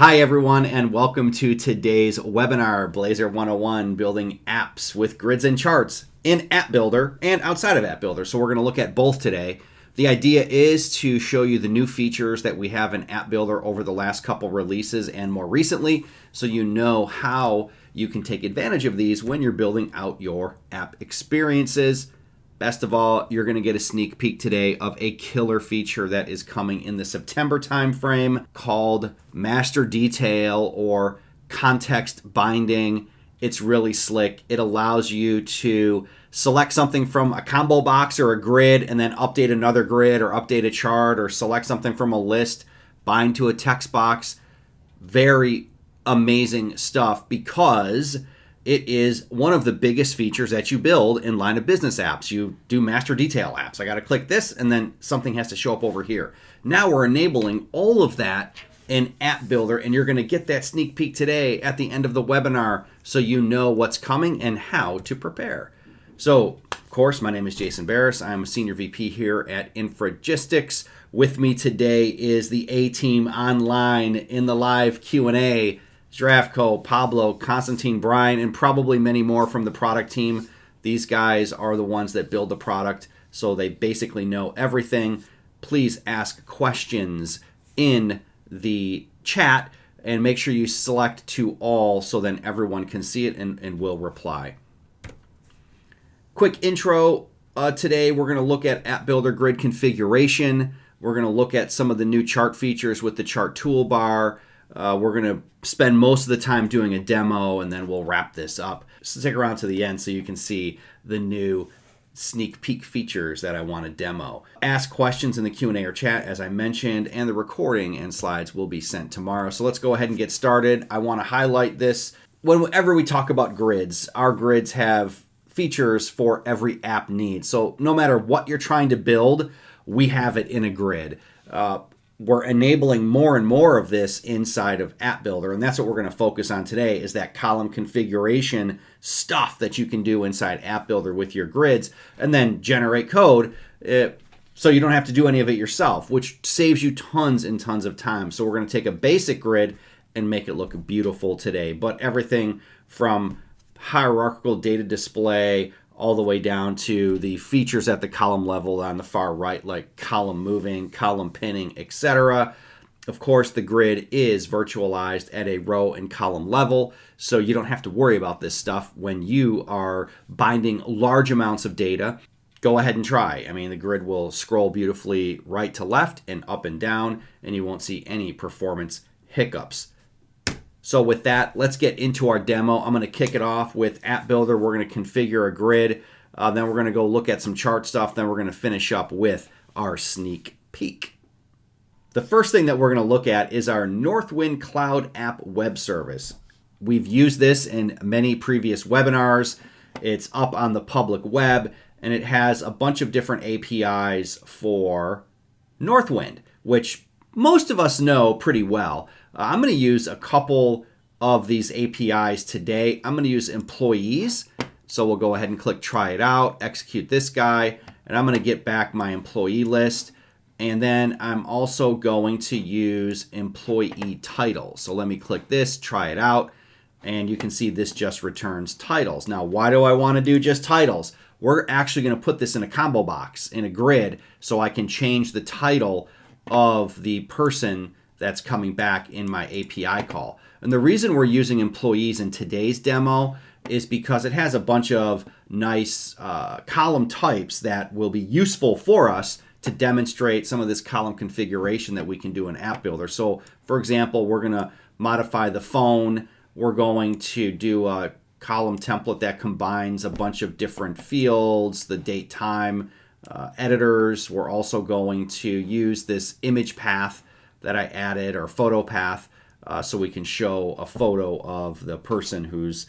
Hi everyone, and welcome to today's webinar, Blazor 101, building apps with grids and charts in App Builder and outside of App Builder. So we're going to look at both today. The idea is to show you the new features that we have in App Builder over the last couple releases and more recently, so you know how you can take advantage of these when you're building out your app experiences. Best of all, you're going to get a sneak peek today of a killer feature that is coming in the September timeframe called Master Detail or Context Binding. It's really slick. It allows you to select something from a combo box or a grid and then update another grid or update a chart or select something from a list, bind to a text box. Very amazing stuff because it is one of the biggest features that you build in line of business apps. You do master detail apps. I got to click this and then something has to show up over here. Now we're enabling all of that in App Builder, and you're going to get that sneak peek today at the end of the webinar so you know what's coming and how to prepare. So, of course, my name is Jason Barris. I'm a Senior VP here at Intricacies. With me today is the A-Team online in the live Q&A. Zdravko, Pablo, Constantine, Brian, and probably many more from the product team. These guys are the ones that build the product, so they basically know everything. Please ask questions in the chat and make sure you select to all so then everyone can see it and will reply. Quick intro. Today we're going to look at App Builder grid configuration. We're going to look at some of the new chart features with the chart toolbar. We're going to spend most of the time doing a demo, and then we'll wrap this up. Stick around to the end so you can see the new sneak peek features that I want to demo. Ask questions in the Q&A or chat, as I mentioned, and the recording and slides will be sent tomorrow. So let's go ahead and get started. I want to highlight this. Whenever we talk about grids, our grids have features for every app need. So no matter what you're trying to build, we have it in a grid. We're enabling more and more of this inside of App Builder, and that's what we're going to focus on today, is that column configuration stuff that you can do inside App Builder with your grids, and then generate code so you don't have to do any of it yourself, which saves you tons and tons of time. So we're going to take a basic grid and make it look beautiful today, but everything from hierarchical data display all the way down to the features at the column level on the far right, like column moving, column pinning, etc. Of course, the grid is virtualized at a row and column level, so you don't have to worry about this stuff when you are binding large amounts of data. Go ahead and try. I mean, the grid will scroll beautifully right to left and up and down, and you won't see any performance hiccups. So with that, let's get into our demo. I'm going to kick it off with App Builder. We're going to configure a grid. Then we're going to go look at some chart stuff. Then we're going to finish up with our sneak peek. The first thing that we're going to look at is our Northwind Cloud App web service. We've used this in many previous webinars. It's up on the public web, and it has a bunch of different APIs for Northwind, which most of us know pretty well. I'm going to use a couple of these APIs today. I'm going to use employees. So we'll go ahead and click try it out, execute this guy, and I'm going to get back my employee list. And then I'm also going to use employee title. So let me click this, try it out, and you can see this just returns titles. Now, why do I want to do just titles? We're actually going to put this in a combo box, in a grid, so I can change the title of the person that's coming back in my API call. And the reason we're using employees in today's demo is because it has a bunch of nice column types that will be useful for us to demonstrate some of this column configuration that we can do in App Builder. So for example, we're going to modify the phone. We're going to do a column template that combines a bunch of different fields, the date, time, editors. We're also going to use this image path that I added, or photo path, so we can show a photo of the person who's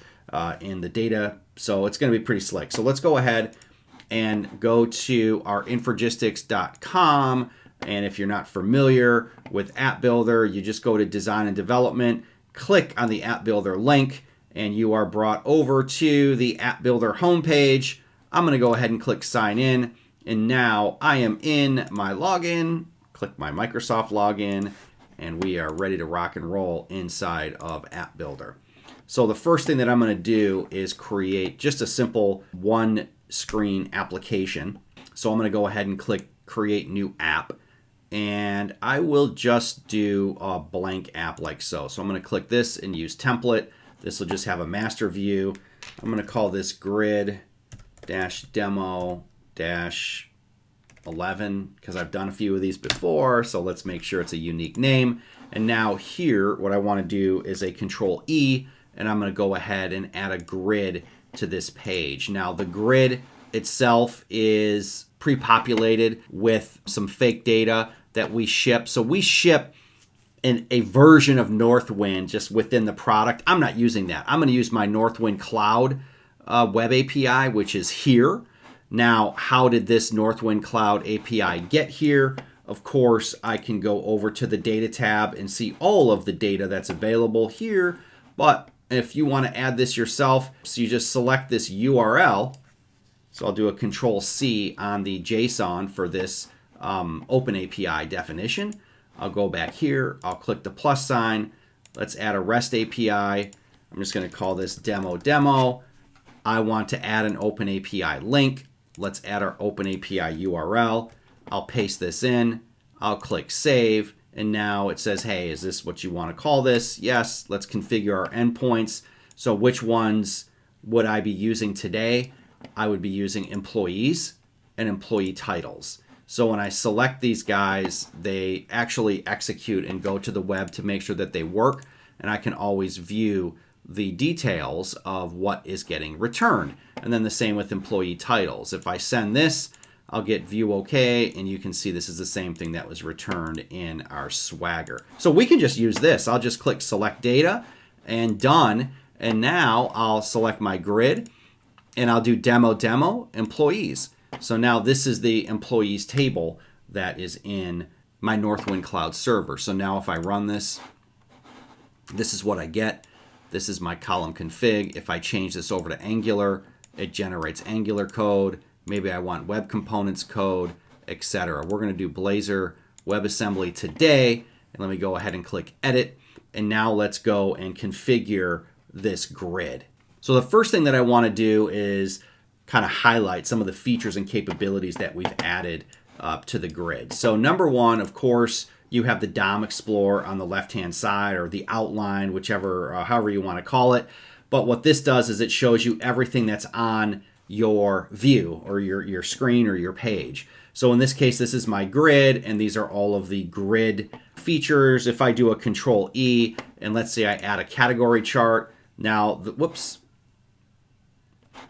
in the data. So it's going to be pretty slick. So let's go ahead and go to our intricacies.com. And if you're not familiar with App Builder, you just go to Design and Development, click on the App Builder link, and you are brought over to the App Builder homepage. I'm going to go ahead and click Sign In. And now I am in my login. Click my Microsoft login, and we are ready to rock and roll inside of App Builder. So the first thing that I'm going to do is create just a simple one screen application. So I'm going to go ahead and click Create New App, and I will just do a blank app like so. So I'm going to click this and use template. This will just have a master view. I'm going to call this grid-demo-11 because I've done a few of these before, so let's make sure it's a unique name. And now here, what I want to do is a Control E, and I'm going to go ahead and add a grid to this page. Now the grid itself is pre-populated with some fake data that we ship. So we ship a version of Northwind just within the product. I'm not using that. I'm going to use my Northwind Cloud Web API, which is here. Now, how did this Northwind Cloud API get here? Of course, I can go over to the data tab and see all of the data that's available here. But if you want to add this yourself, so you just select this URL. So I'll do a Control C on the JSON for this Open API definition. I'll go back here. I'll click the plus sign. Let's add a REST API. I'm just going to call this demo. I want to add an Open API link. Let's add our Open API URL. I'll paste this in. I'll click Save. And now it says, hey, is this what you want to call this? Yes. Let's configure our endpoints. So which ones would I be using today? I would be using employees and employee titles. So when I select these guys, they actually execute and go to the web to make sure that they work. And I can always view the details of what is getting returned. And then the same with employee titles. If I send this, I'll get view OK, and you can see this is the same thing that was returned in our Swagger. So we can just use this. I'll just click Select Data and Done. And now I'll select my grid, and I'll do demo employees. So now this is the employees table that is in my Northwind Cloud server. So now if I run this, this is what I get. This is my column config. If I change this over to Angular, it generates Angular code. Maybe I want web components code, etc. We're going to do Blazor WebAssembly today. And let me go ahead and click Edit. And now let's go and configure this grid. So the first thing that I want to do is kind of highlight some of the features and capabilities that we've added to the grid. So number one, of course, you have the DOM Explorer on the left-hand side, or the outline, whichever, however you want to call it. But what this does is it shows you everything that's on your view or your screen or your page. So in this case, this is my grid, and these are all of the grid features. If I do a Control E, and let's say I add a category chart, now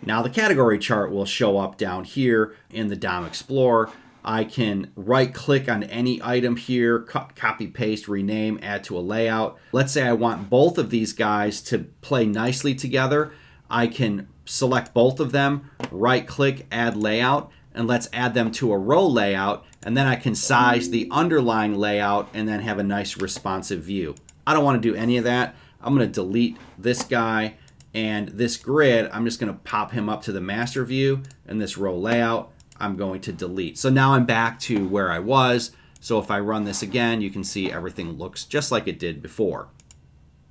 now the category chart will show up down here in the DOM Explorer. I can right-click on any item here, copy, paste, rename, add to a layout. Let's say I want both of these guys to play nicely together. I can select both of them, right-click, add layout, and let's add them to a row layout, and then I can size the underlying layout and then have a nice responsive view. I don't want to do any of that. I'm going to delete this guy. And this grid, I'm just going to pop him up to the master view, and this row layout, I'm going to delete. So now I'm back to where I was. So if I run this again, you can see everything looks just like it did before.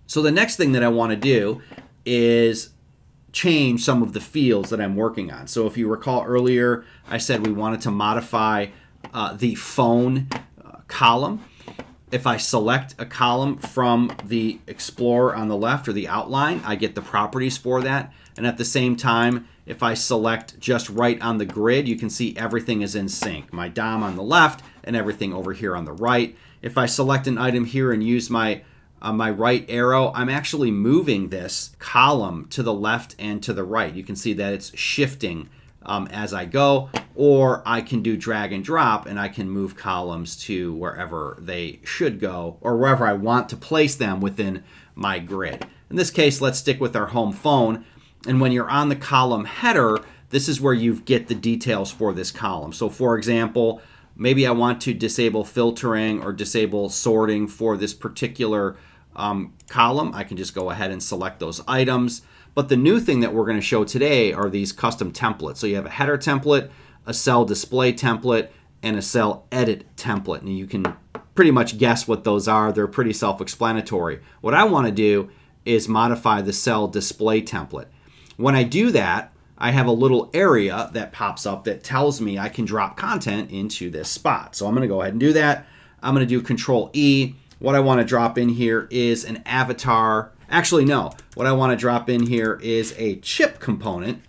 So the next thing that I want to do is change some of the fields that I'm working on. So if you recall earlier, I said we wanted to modify the phone column. If I select a column from the Explorer on the left, or the outline, I get the properties for that. And at the same time, if I select just right on the grid, you can see everything is in sync. My DOM on the left and everything over here on the right. If I select an item here and use my right arrow, I'm actually moving this column to the left and to the right. You can see that it's shifting as I go, or I can do drag and drop, and I can move columns to wherever they should go, or wherever I want to place them within my grid. In this case, let's stick with our home phone. And when you're on the column header, this is where you get the details for this column. So for example, maybe I want to disable filtering or disable sorting for this particular column. I can just go ahead and select those items. But the new thing that we're going to show today are these custom templates. So you have a header template, a cell display template, and a cell edit template. And you can pretty much guess what those are. They're pretty self-explanatory. What I want to do is modify the cell display template. When I do that, I have a little area that pops up that tells me I can drop content into this spot. So I'm going to go ahead and do that. I'm going to do Control E. What I want to drop in here is an avatar. Actually, no. What I want to drop in here is a chip component.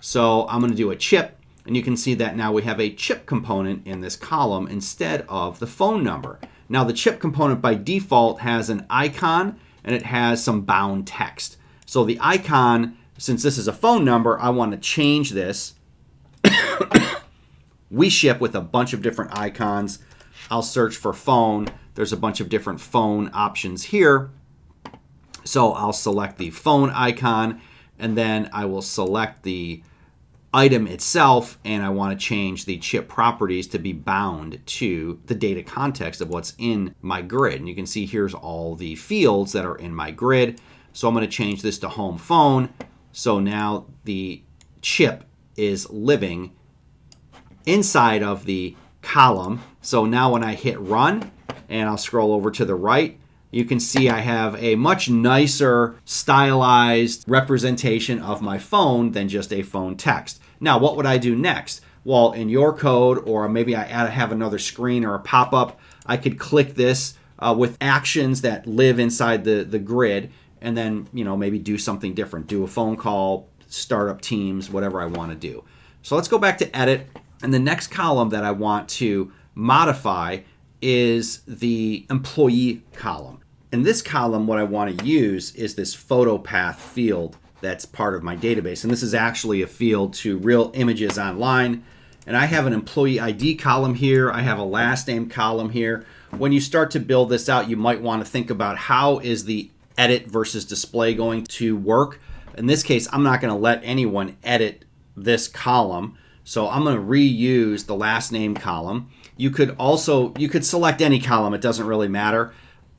So I'm going to do a chip, and you can see that now we have a chip component in this column instead of the phone number. Now the chip component by default has an icon and it has some bound text. So the icon, since this is a phone number, I want to change this. We ship with a bunch of different icons. I'll search for phone. There's a bunch of different phone options here. So I'll select the phone icon, and then I will select the item itself, and I want to change the chip properties to be bound to the data context of what's in my grid. And you can see here's all the fields that are in my grid. So I'm going to change this to home phone. So now the chip is living inside of the column. So now when I hit run, and I'll scroll over to the right, you can see I have a much nicer stylized representation of my phone than just a phone text. Now, what would I do next? Well, in your code, or maybe I have another screen or a pop-up, I could click this with actions that live inside the grid, and then maybe do something different. Do a phone call, start up Teams, whatever I want to do. So let's go back to edit, and the next column that I want to modify is the employee column. In this column, what I want to use is this photo path field that's part of my database. And this is actually a field to real images online. And I have an employee ID column here. I have a last name column here. When you start to build this out, you might want to think about how is the edit versus display going to work. In this case, I'm not going to let anyone edit this column. So I'm going to reuse the last name column. You could select any column. It doesn't really matter.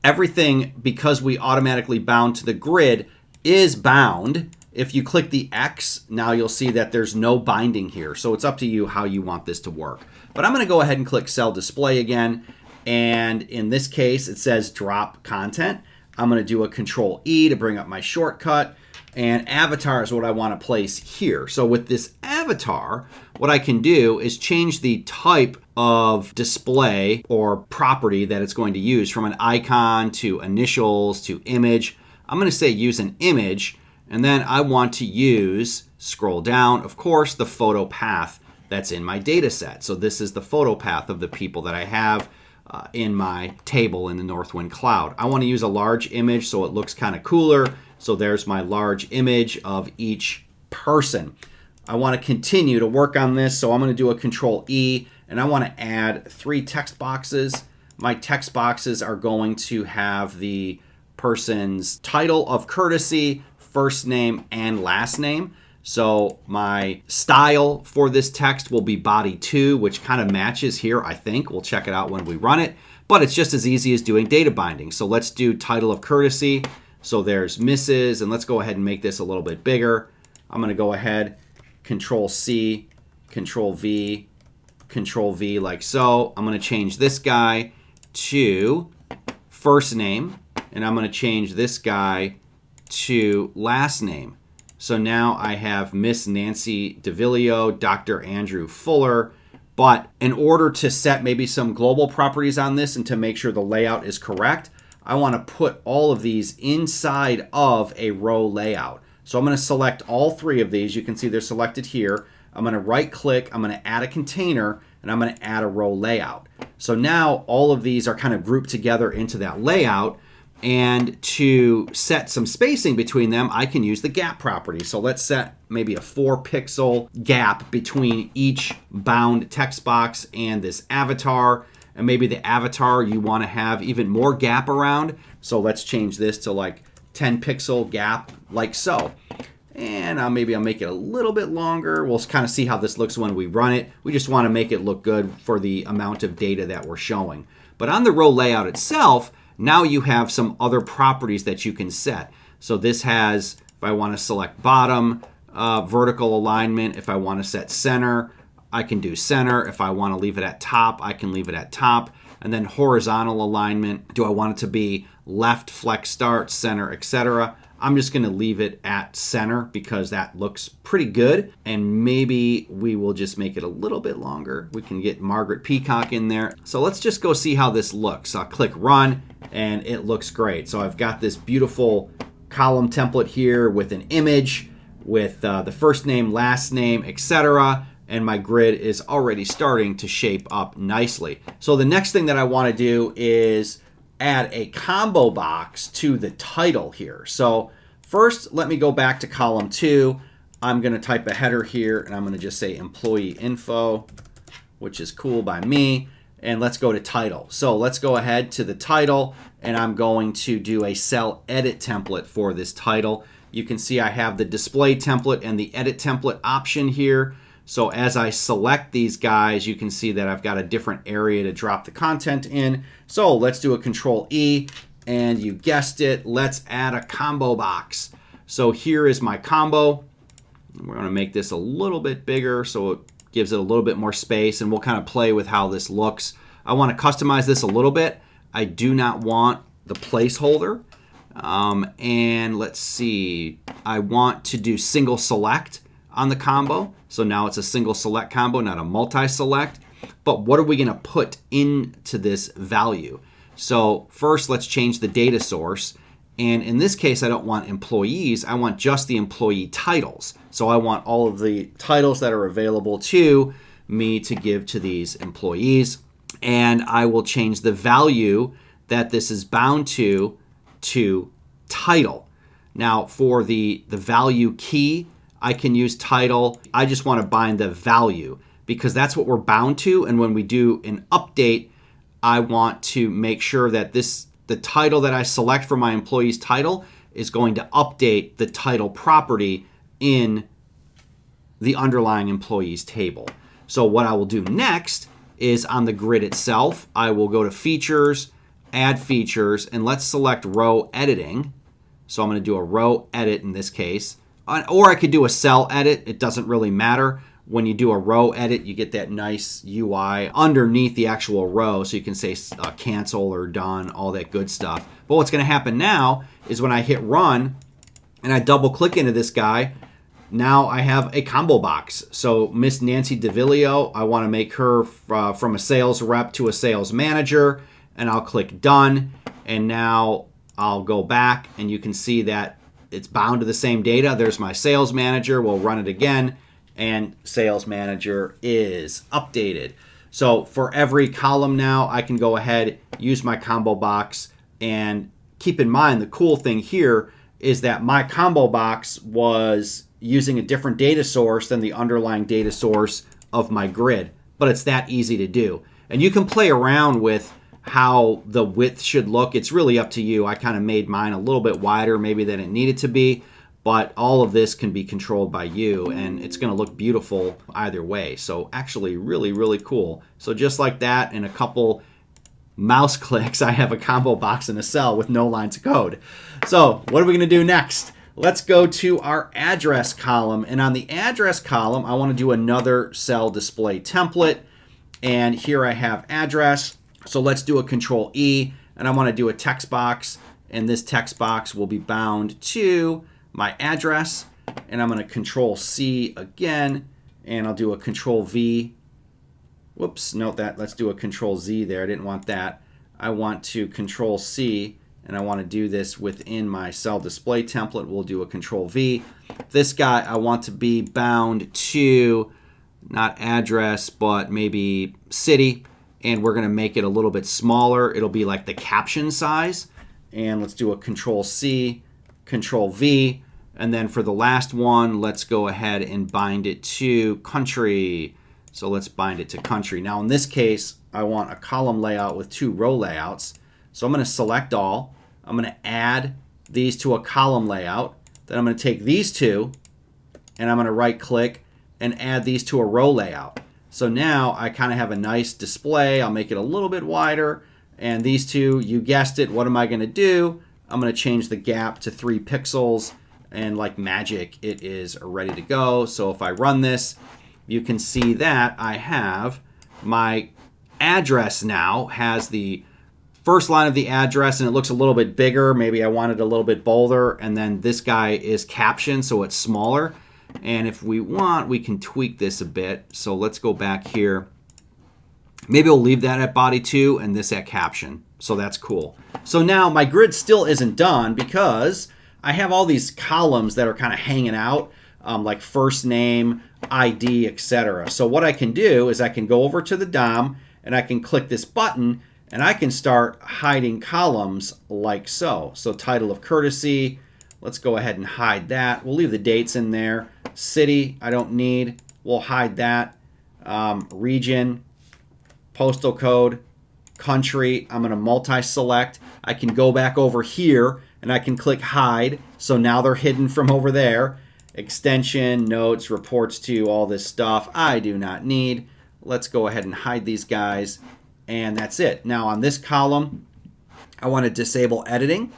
Everything, because we automatically bound to the grid, is bound. If you click the X, now you'll see that there's no binding here. So it's up to you how you want this to work. But I'm going to go ahead and click Cell Display again. And in this case, it says Drop Content. I'm going to do a Control E to bring up my shortcut. And avatar is what I want to place here. So with this avatar, what I can do is change the type of display or property that it's going to use, from an icon to initials to image. I'm going to say use an image, and then I want to use, scroll down, of course, the photo path that's in my data set. So this is the photo path of the people that I have in my table in the Northwind Cloud. I want to use a large image so it looks kind of cooler. So there's my large image of each person. I want to continue to work on this, so I'm going to do a Control E, and I want to add 3 text boxes. My text boxes are going to have the person's title of courtesy, first name, and last name. So my style for this text will be body 2, which kind of matches here, I think. We'll check it out when we run it, but it's just as easy as doing data binding. So let's do title of courtesy. So there's Mrs., and let's go ahead and make this a little bit bigger. I'm going to go ahead, Control C, Control V like so. I'm going to change this guy to first name, and I'm going to change this guy to last name. So now I have Miss Nancy DeVillio, Dr. Andrew Fuller. But in order to set maybe some global properties on this and to make sure the layout is correct, I want to put all of these inside of a row layout. So I'm going to select all 3 of these. You can see they're selected here. I'm going to right click, I'm going to add a container, and I'm going to add a row layout. So now all of these are kind of grouped together into that layout. And to set some spacing between them, I can use the gap property. So let's set maybe a 4 pixel gap between each bound text box and this avatar. And maybe the avatar you want to have even more gap around. So let's change this to like 10 pixel gap like so. And maybe I'll make it a little bit longer. We'll kind of see how this looks when we run it. We just want to make it look good for the amount of data that we're showing. But on the row layout itself, now you have some other properties that you can set. So this has, if I want to select bottom, vertical alignment. If I want to set center, I can do center. If I want to leave it at top, I can leave it at top. And then horizontal alignment, do I want it to be left, flex, start, center, etc.? I'm just going to leave it at center because that looks pretty good. And maybe we will just make it a little bit longer. We can get Margaret Peacock in there. So let's just go see how this looks. I'll click run and it looks great. So I've got this beautiful column template here with an image, with the first name, last name, etc. And my grid is already starting to shape up nicely. So the next thing that I want to do is add a combo box to the title here. So first, let me go back to column 2. I'm going to type a header here, and I'm going to just say employee info, which is cool by me. And let's go to title. So let's go ahead to the title, and I'm going to do a cell edit template for this title. You can see I have the display template and the edit template option here. So as I select these guys, you can see that I've got a different area to drop the content in. So let's do a Control E, and you guessed it, let's add a combo box. So here is my combo. We're going to make this a little bit bigger so it gives it a little bit more space, and we'll kind of play with how this looks. I want to customize this a little bit. I do not want the placeholder. And let's see, I want to do single select on the combo. So now it's a single select combo, not a multi-select. But what are we going to put into this value? So first, let's change the data source. And in this case, I don't want employees. I want just the employee titles. So I want all of the titles that are available to me to give to these employees. And I will change the value that this is bound to title. Now, for the value key, I can use title. I just want to bind the value because that's what we're bound to. And when we do an update, I want to make sure that the title that I select for my employee's title is going to update the title property in the underlying employees table. So what I will do next is on the grid itself, I will go to features, add features, and let's select row editing. So I'm going to do a row edit in this case. Or I could do a cell edit. It doesn't really matter. When you do a row edit, you get that nice UI underneath the actual row. So you can say cancel or done, all that good stuff. But what's going to happen now is when I hit run and I double click into this guy, now I have a combo box. So Miss Nancy DeVillio, I want to make her from a sales rep to a sales manager. And I'll click done. And now I'll go back and you can see that it's bound to the same data. There's my sales manager. We'll run it again. And sales manager is updated. So for every column now, I can go ahead, use my combo box, and keep in mind the cool thing here is that my combo box was using a different data source than the underlying data source of my grid, but it's that easy to do. And you can play around with how the width should look. It's really up to you. I kind of made mine a little bit wider maybe than it needed to be. But all of this can be controlled by you, and it's going to look beautiful either way. So actually really, really cool. So just like that, in a couple mouse clicks, I have a combo box in a cell with no lines of code. So what are we going to do next? Let's go to our address column. And on the address column, I want to do another cell display template. And here I have address. So let's do a Control E, and I want to do a text box. And this text box will be bound to my address, and I'm going to Control C again, and I'll do a Control V. Whoops, note that. Let's do a Control Z there. I didn't want that. I want to Control C, and I want to do this within my cell display template. We'll do a Control V. This guy I want to be bound to not address, but maybe city, and we're going to make it a little bit smaller. It'll be like the caption size, and let's do a Control C, Control V. And then for the last one, let's go ahead and bind it to country. So let's bind it to country. Now in this case, I want a column layout with 2 row layouts. So I'm going to select all. I'm going to add these to a column layout. Then I'm going to take these 2 and I'm going to right click and add these to a row layout. So now I kind of have a nice display. I'll make it a little bit wider. And these 2, you guessed it, what am I going to do? I'm going to change the gap to 3 pixels. And like magic, it is ready to go. So if I run this, you can see that I have my address now has the first line of the address, and it looks a little bit bigger. Maybe I want it a little bit bolder. And then this guy is captioned, so it's smaller. And if we want, we can tweak this a bit. So let's go back here. Maybe we'll leave that at body 2 and this at caption. So that's cool. So now my grid still isn't done because I have all these columns that are kind of hanging out, like first name, ID, etc. So what I can do is I can go over to the DOM and I can click this button and I can start hiding columns like so. So title of courtesy, let's go ahead and hide that. We'll leave the dates in there. City, I don't need. We'll hide that. Region, postal code, country, I'm going to multi-select. I can go back over here and I can click hide. So now they're hidden from over there. Extension, notes, reports to, all this stuff I do not need. Let's go ahead and hide these guys. And that's it. Now on this column, I want to disable editing.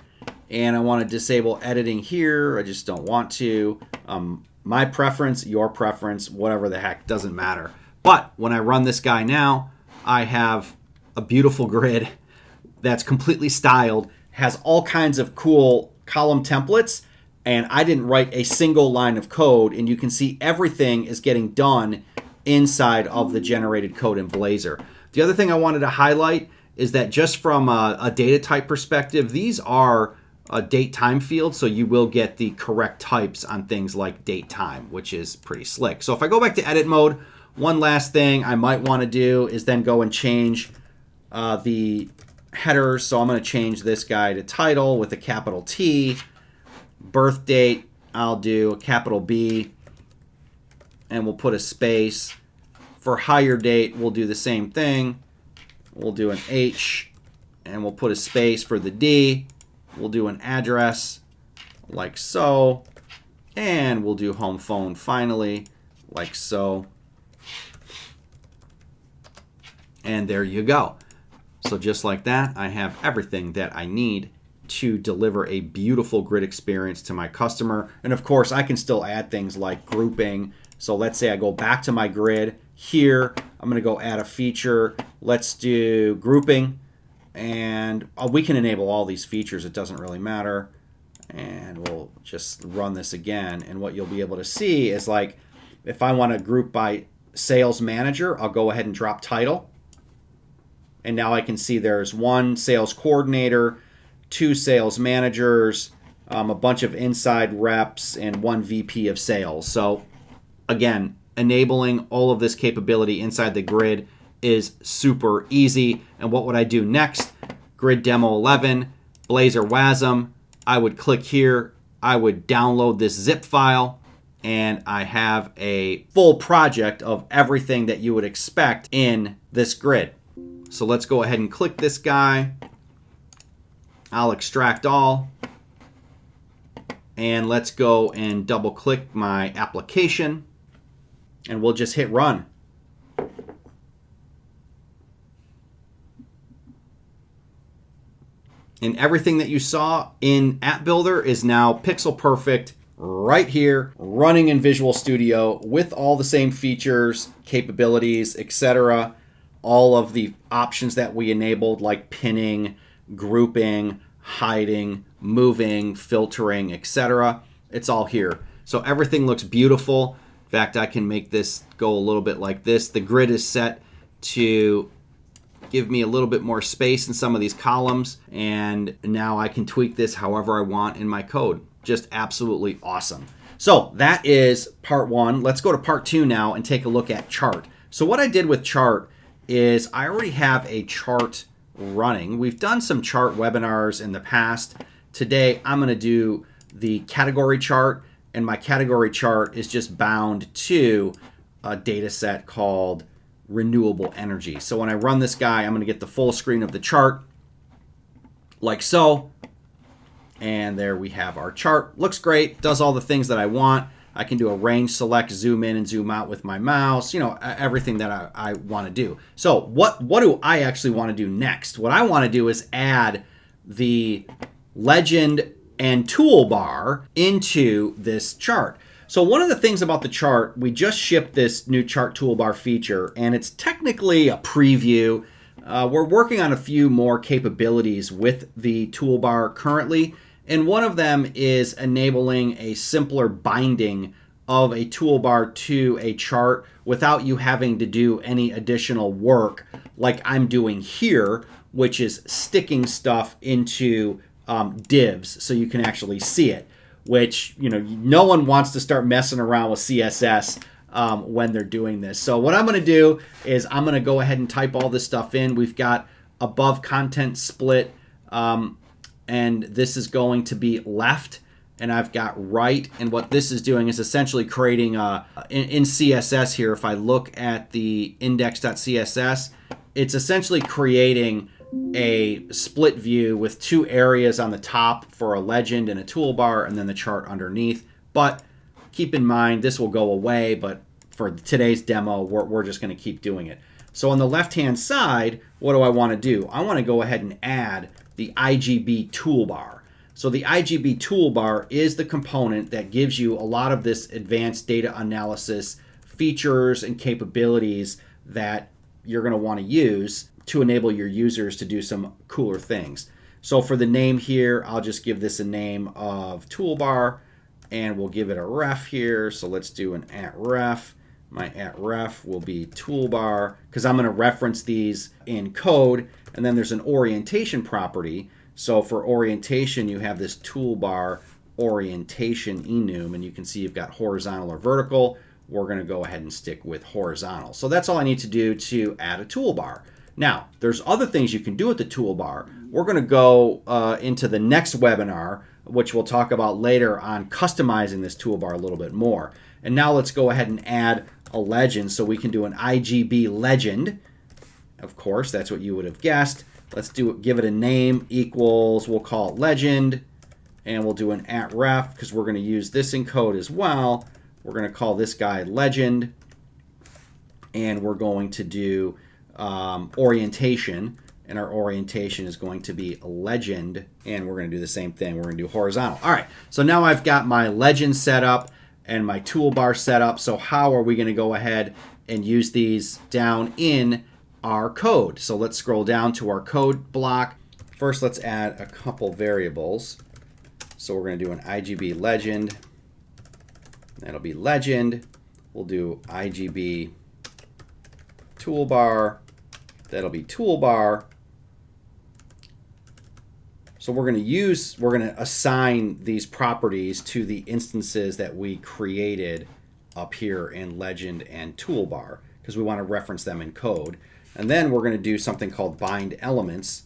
And I want to disable editing here. I just don't want to. My preference, your preference, whatever the heck, doesn't matter. But when I run this guy now, I have a beautiful grid that's completely styled, has all kinds of cool column templates, and I didn't write a single line of code, and you can see everything is getting done inside of the generated code in Blazor. The other thing I wanted to highlight is that just from a data type perspective, these are date time fields, so you will get the correct types on things like date time, which is pretty slick. So if I go back to edit mode, one last thing I might want to do is then go and change the headers. So I'm going to change this guy to title with a capital T. Birth date, I'll do a capital B, and we'll put a space. For hire date, we'll do the same thing. We'll do an H, and we'll put a space for the D. We'll do an address like so, and we'll do home phone finally like so. And there you go. So just like that, I have everything that I need to deliver a beautiful grid experience to my customer. And of course, I can still add things like grouping. So let's say I go back to my grid here. I'm going to go add a feature. Let's do grouping. And we can enable all these features. It doesn't really matter. And we'll just run this again. And what you'll be able to see is, like, if I want to group by sales manager, I'll go ahead and drop title. And now I can see there's one sales coordinator, two sales managers, a bunch of inside reps, and one VP of sales. So again, enabling all of this capability inside the grid is super easy. And what would I do next? Grid Demo 11, Blazor WASM. I would click here. I would download this zip file, and I have a full project of everything that you would expect in this grid. So let's go ahead and click this guy. I'll extract all. And let's go and double click my application. And we'll just hit run. And everything that you saw in App Builder is now pixel perfect right here, running in Visual Studio with all the same features, capabilities, etc. All of the options that we enabled, like pinning, grouping, hiding, moving, filtering, etc. It's all here. So everything looks beautiful. In fact, I can make this go a little bit like this. The grid is set to give me a little bit more space in some of these columns, and now I can tweak this however I want in my code. Just absolutely awesome. So that is part one. Let's go to part two now and take a look at chart. So what I did with chart is I already have a chart running. We've done some chart webinars in the past. Today I'm going to do the category chart, and my category chart is just bound to a data set called renewable energy. So when I run this guy, I'm going to get the full screen of the chart like so. And there we have our chart. Looks great, does all the things that I want. I can do a range select, zoom in and zoom out with my mouse, you know, everything that I want to do. So what do I actually want to do next? What I want to do is add the legend and toolbar into this chart. So one of the things about the chart, we just shipped this new chart toolbar feature, and it's technically a preview. We're working on a few more capabilities with the toolbar currently, and one of them is enabling a simpler binding of a toolbar to a chart without you having to do any additional work like I'm doing here, which is sticking stuff into divs so you can actually see it, which, you know, no one wants to start messing around with CSS when they're doing this. So what I'm going to do is I'm going to go ahead and type all this stuff in. We've got above content split, and this is going to be left, and I've got right. And what this is doing is essentially creating in CSS here, if I look at the index.css, it's essentially creating a split view with two areas on the top for a legend and a toolbar, and then the chart underneath. But keep in mind, this will go away, but for today's demo, we're just going to keep doing it. So on the left-hand side, what do I want to do? I want to go ahead and add the IGB toolbar. So the IGB toolbar is the component that gives you a lot of this advanced data analysis features and capabilities that you're going to want to use to enable your users to do some cooler things. So for the name here, I'll just give this a name of toolbar, and we'll give it a ref here. So let's do an @ref. My @ref will be toolbar, because I'm going to reference these in code. And then there's an orientation property. So for orientation, you have this toolbar orientation enum, and you can see you've got horizontal or vertical. We're going to go ahead and stick with horizontal. So that's all I need to do to add a toolbar. Now, there's other things you can do with the toolbar. We're going to go into the next webinar, which we'll talk about later, on customizing this toolbar a little bit more. And now let's go ahead and add a legend. So we can do an IGB legend. Of course, that's what you would have guessed. Let's do it, give it a name equals, we'll call it legend, and we'll do an @ref because we're going to use this in code as well. We're going to call this guy legend, and we're going to do orientation, and our orientation is going to be legend, and we're going to do the same thing. We're going to do horizontal. All right, so now I've got my legend set up and my toolbar set up. So how are we going to go ahead and use these down in our code? So let's scroll down to our code block. First, let's add a couple variables. So we're going to do an IGB legend. That'll be legend. We'll do IGB toolbar. That'll be toolbar. So we're going to assign these properties to the instances that we created up here in legend and toolbar, because we want to reference them in code. And then we're going to do something called bind elements,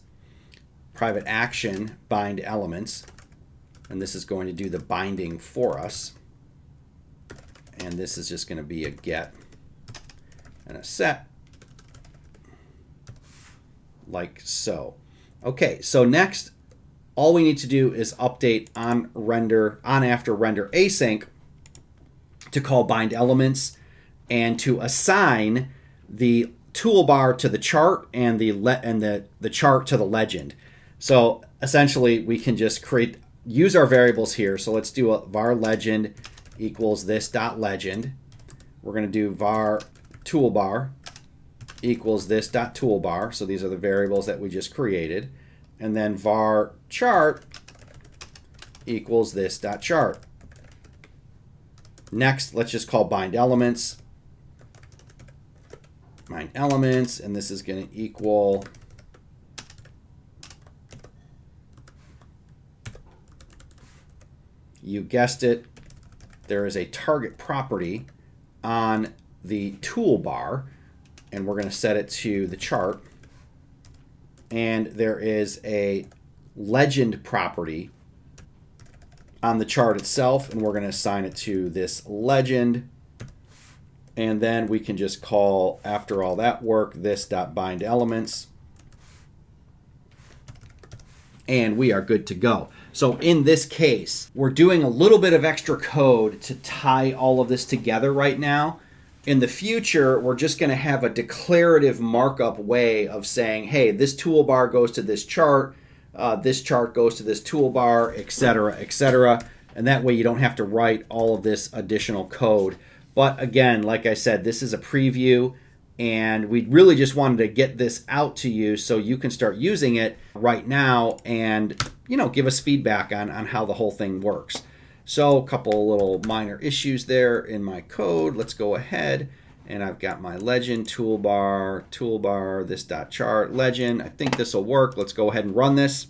private action bind elements. And this is going to do the binding for us. And this is just going to be a get and a set, like so. Okay, so next, all we need to do is update on after render async to call bind elements and to assign the toolbar to the chart and the chart to the legend. So essentially, we can just use our variables here. So let's do a var legend equals this dot legend. We're going to do var toolbar equals this dot toolbar. So these are the variables that we just created. And then var chart equals this dot chart. Next, let's just call bind elements. Bind elements, and this is going to equal you guessed it, there is a target property on the toolbar, and we're going to set it to the chart. And there is a legend property on the chart itself, and we're going to assign it to this legend. And then we can just call, after all that work, this dot bind elements, and we are good to go. So in this case, we're doing a little bit of extra code to tie all of this together right now. In the future, we're just going to have a declarative markup way of saying, hey, this toolbar goes to this chart goes to this toolbar, etc., etc. And that way you don't have to write all of this additional code. But again, like I said, this is a preview. And we really just wanted to get this out to you so you can start using it right now and, give us feedback on how the whole thing works. So a couple little minor issues there in my code. Let's go ahead, and I've got my legend toolbar, this dot chart legend. I think this will work. Let's go ahead and run this.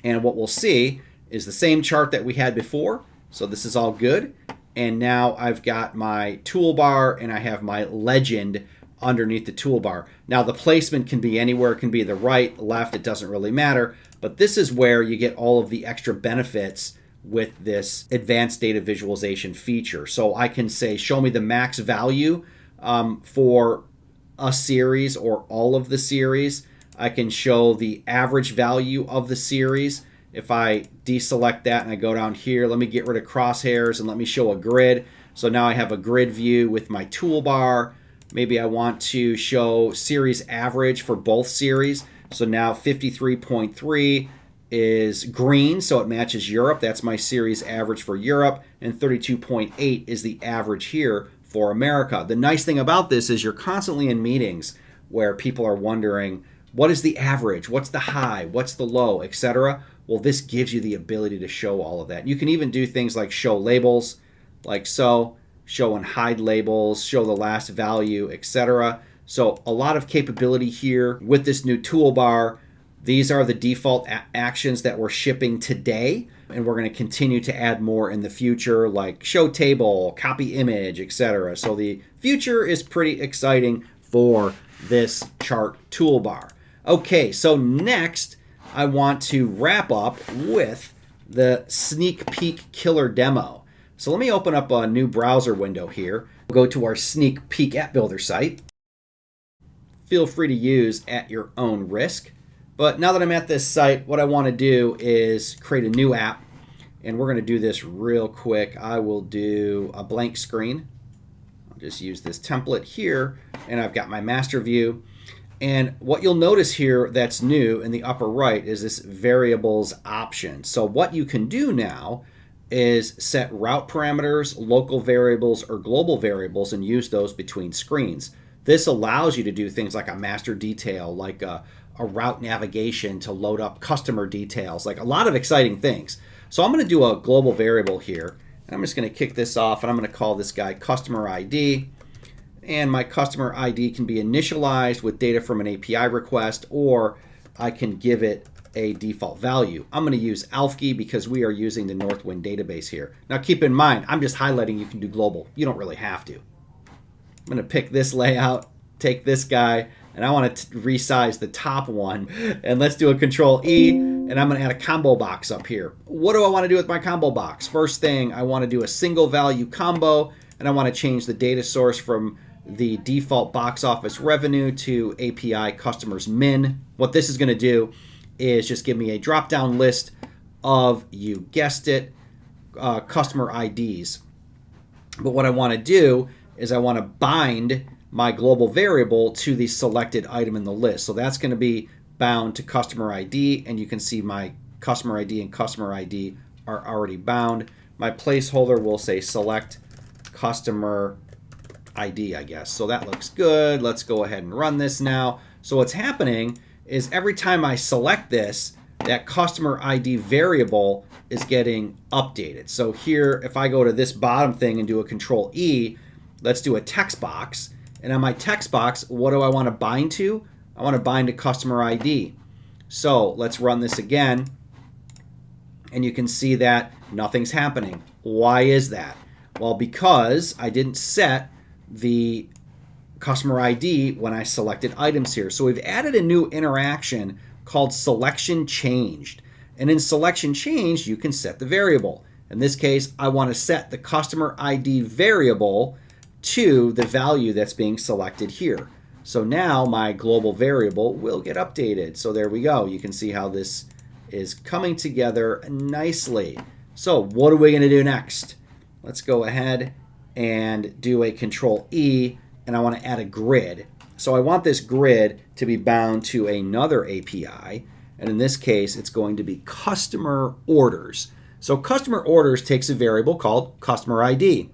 And what we'll see is the same chart that we had before. So this is all good. And now I've got my toolbar and I have my legend underneath the toolbar. Now the placement can be anywhere. It can be the right, left, it doesn't really matter. But this is where you get all of the extra benefits with this advanced data visualization feature. So I can say, show me the max value for a series or all of the series. I can show the average value of the series. If I deselect that and I go down here, let me get rid of crosshairs and let me show a grid. So now I have a grid view with my toolbar. Maybe I want to show series average for both series. So now 53.3 is green, so it matches Europe. That's my series average for Europe. And 32.8 is the average here for America. The nice thing about this is you're constantly in meetings where people are wondering, what is the average? What's the high? What's the low, etc.? Well, this gives you the ability to show all of that. You can even do things like show labels, like so, show and hide labels, show the last value, etc. So a lot of capability here with this new toolbar. These are the default actions that we're shipping today, and we're going to continue to add more in the future, like show table, copy image, etc. So the future is pretty exciting for this chart toolbar. Okay, so next I want to wrap up with the sneak peek killer demo. So let me open up a new browser window here. We'll go to our sneak peek app builder site. Feel free to use at your own risk. But now that I'm at this site, what I want to do is create a new app. And we're going to do this real quick. I will do a blank screen. I'll just use this template here. And I've got my master view. And what you'll notice here that's new in the upper right is this variables option. So what you can do now is set route parameters, local variables, or global variables and use those between screens. This allows you to do things like a master detail, like a route navigation to load up customer details, like a lot of exciting things. So I'm going to do a global variable here. And I'm just going to kick this off and I'm going to call this guy customer ID. And my customer ID can be initialized with data from an API request, or I can give it a default value. I'm going to use ALFKey because we are using the Northwind database here. Now keep in mind, I'm just highlighting you can do global. You don't really have to. I'm going to pick this layout, take this guy, and I want to resize the top one. And let's do a Control E, and I'm going to add a combo box up here. What do I want to do with my combo box? First thing, I want to do a single value combo, and I want to change the data source from the default box office revenue to API customers min. What this is going to do is just give me a drop-down list of, you guessed it, customer IDs. But what I want to do is I want to bind my global variable to the selected item in the list. So that's going to be bound to customer ID, and you can see my customer ID and customer ID are already bound. My placeholder will say select customer ID, I guess. So that looks good. Let's go ahead and run this now. So what's happening is every time I select this, that customer ID variable is getting updated. So here, if I go to this bottom thing and do a Control E, let's do a text box. And on my text box, what do I want to bind to? I want to bind to customer ID. So let's run this again. And you can see that nothing's happening. Why is that? Well, because I didn't set the customer ID when I selected items here. So we've added a new interaction called selection changed. And in selection changed, you can set the variable. In this case, I want to set the customer ID variable to the value that's being selected here. So now my global variable will get updated. So there we go. You can see how this is coming together nicely. So what are we going to do next? Let's go ahead and do a Control E, and I want to add a grid. So I want this grid to be bound to another API, and in this case, it's going to be customer orders. So customer orders takes a variable called customer ID.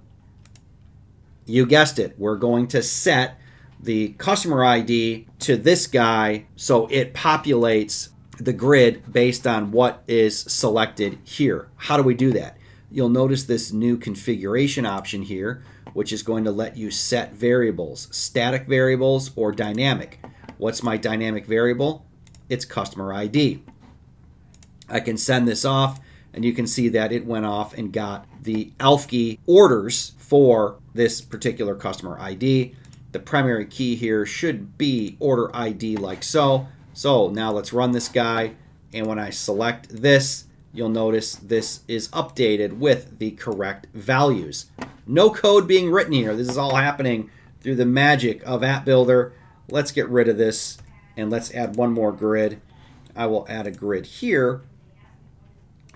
You guessed it, we're going to set the customer ID to this guy so it populates the grid based on what is selected here. How do we do that? You'll notice this new configuration option here, which is going to let you set variables, static variables or dynamic. What's my dynamic variable? It's customer ID. I can send this off, and you can see that it went off and got the Alfke orders for this particular customer ID. The primary key here should be order ID like so. So now let's run this guy, and when I select this, you'll notice this is updated with the correct values. No code being written here. This is all happening through the magic of App Builder. Let's get rid of this, and let's add one more grid. I will add a grid here,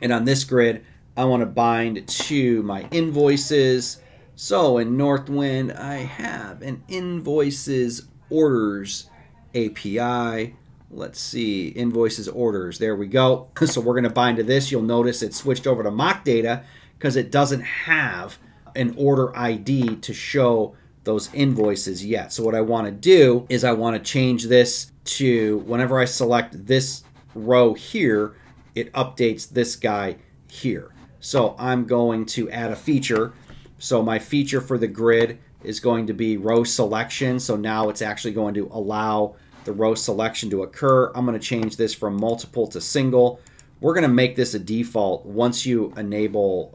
and on this grid, I want to bind to my invoices. So in Northwind, I have an invoices orders API. Let's see, invoices orders. There we go. So we're going to bind to this. You'll notice it switched over to mock data because it doesn't have an order ID to show those invoices yet. So what I want to do is I want to change this to whenever I select this row here, it updates this guy here. So I'm going to add a feature. So my feature for the grid is going to be row selection. So now it's actually going to allow the row selection to occur. I'm going to change this from multiple to single. We're going to make this a default. Once you enable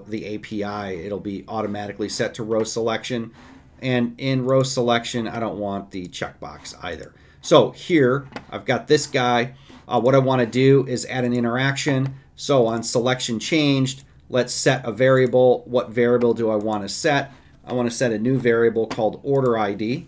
the API, it'll be automatically set to row selection. And in row selection, I don't want the checkbox either. So here, I've got this guy. What I want to do is add an interaction. So on selection changed, let's set a variable. What variable do I want to set? I want to set a new variable called order ID.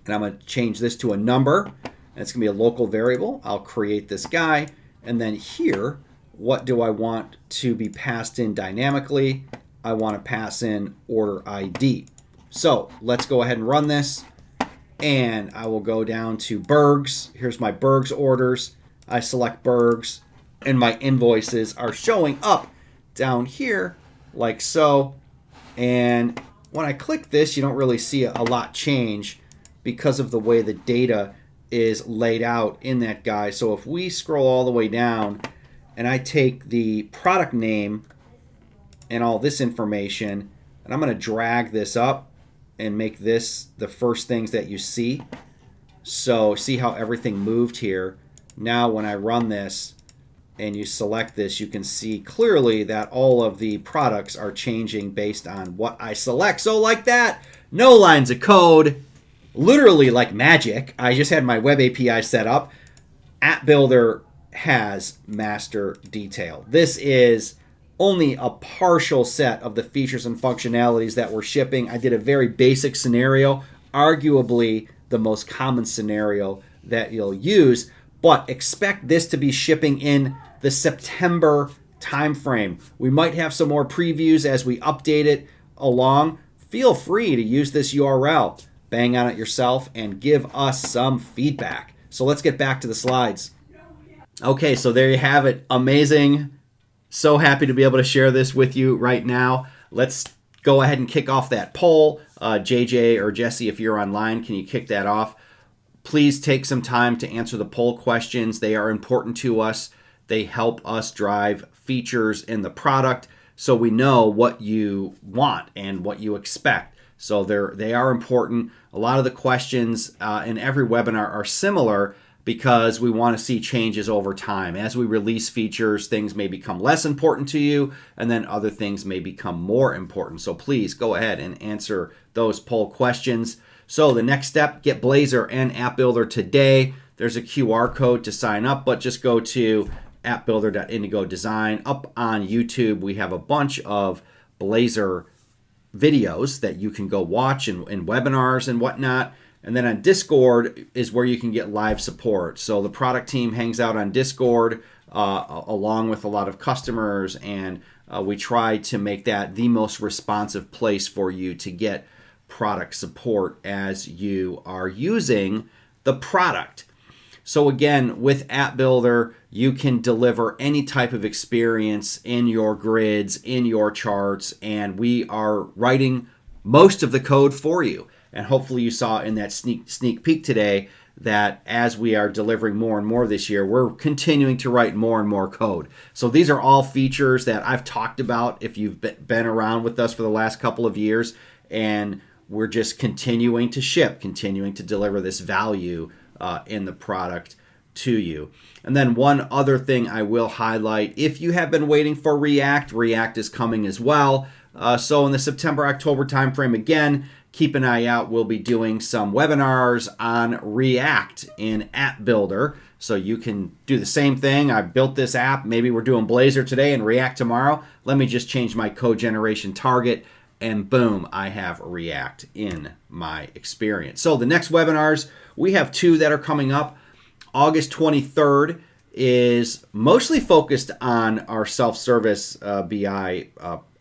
And I'm going to change this to a number. And it's going to be a local variable. I'll create this guy. And then here, what do I want to be passed in dynamically? I want to pass in order ID. So let's go ahead and run this. And I will go down to Bergs. Here's my Bergs orders. I select Bergs. And my invoices are showing up down here like so. And when I click this, you don't really see a lot change because of the way the data is laid out in that guy. So if we scroll all the way down and I take the product name and all this information, and I'm going to drag this up and make this the first things that you see. So see how everything moved here. Now when I run this and you select this, you can see clearly that all of the products are changing based on what I select. So like that, no lines of code, literally like magic. I just had my web API set up. App Builder has master detail. This is only a partial set of the features and functionalities that we're shipping. I did a very basic scenario, arguably the most common scenario that you'll use, but expect this to be shipping in the September timeframe. We might have some more previews as we update it along. Feel free to use this URL, bang on it yourself, and give us some feedback. So let's get back to the slides. Okay, so there you have it. Amazing. So happy to be able to share this with you right now. Let's go ahead and kick off that poll. JJ or Jesse, if you're online, can you kick that off? Please take some time to answer the poll questions. They are important to us. They help us drive features in the product so we know what you want and what you expect. So they are important. A lot of the questions in every webinar are similar because we want to see changes over time. As we release features, things may become less important to you, and then other things may become more important. So please go ahead and answer those poll questions. So the next step, get Blazor and App Builder today. There's a QR code to sign up, but just go to appbuilder.indigo.design. Up on YouTube, we have a bunch of Blazor videos that you can go watch in webinars and whatnot. And then on Discord is where you can get live support. So the product team hangs out on Discord along with a lot of customers, and we try to make that the most responsive place for you to get product support as you are using the product. So again, with App Builder, you can deliver any type of experience in your grids, in your charts, and we are writing most of the code for you. And hopefully you saw in that sneak peek today that as we are delivering more and more this year, we're continuing to write more and more code. So these are all features that I've talked about if you've been around with us for the last couple of years, and we're just continuing to ship, continuing to deliver this value in the product to you. And then one other thing I will highlight, if you have been waiting for React, React is coming as well. So in the September-October timeframe, again, keep an eye out. We'll be doing some webinars on React in App Builder. So you can do the same thing. I built this app. Maybe we're doing Blazor today and React tomorrow. Let me just change my code generation target, and boom, I have React in my experience. So the next webinars, we have 2 that are coming up. August 23rd is mostly focused on our self-service BI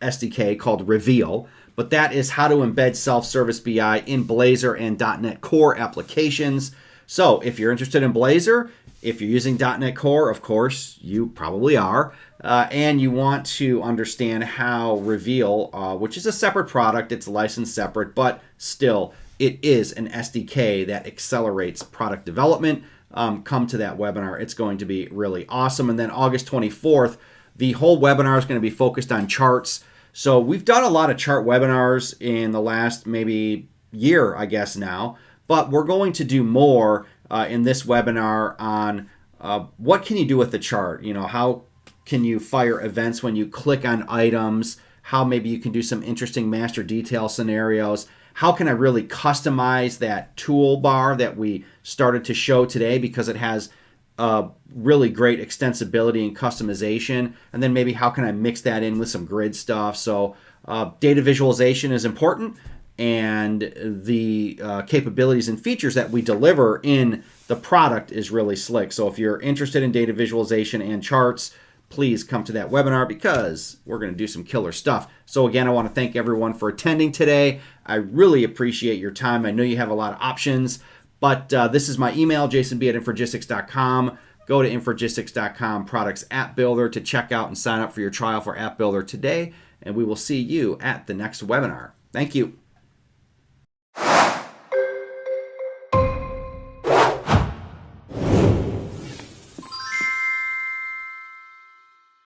SDK called Reveal, but that is how to embed self-service BI in Blazor and .NET Core applications. So if you're interested in Blazor, if you're using .NET Core, of course, you probably are, and you want to understand how Reveal, which is a separate product, it's licensed separate, but still, it is an SDK that accelerates product development. Come to that webinar. It's going to be really awesome. And then August 24th, the whole webinar is going to be focused on charts. So we've done a lot of chart webinars in the last maybe year, I guess now, but we're going to do more in this webinar on what can you do with the chart? You know, how can you fire events when you click on items? How maybe you can do some interesting master detail scenarios. How can I really customize that toolbar that we started to show today, because it has really great extensibility and customization? And then maybe how can I mix that in with some grid stuff? So data visualization is important, and the capabilities and features that we deliver in the product is really slick. So if you're interested in data visualization and charts, please come to that webinar, because we're going to do some killer stuff. So again, I want to thank everyone for attending today. I really appreciate your time. I know you have a lot of options, but this is my email, jasonb@infragistics.com. Go to infragistics.com, products app builder, to check out and sign up for your trial for App Builder today, and we will see you at the next webinar. Thank you.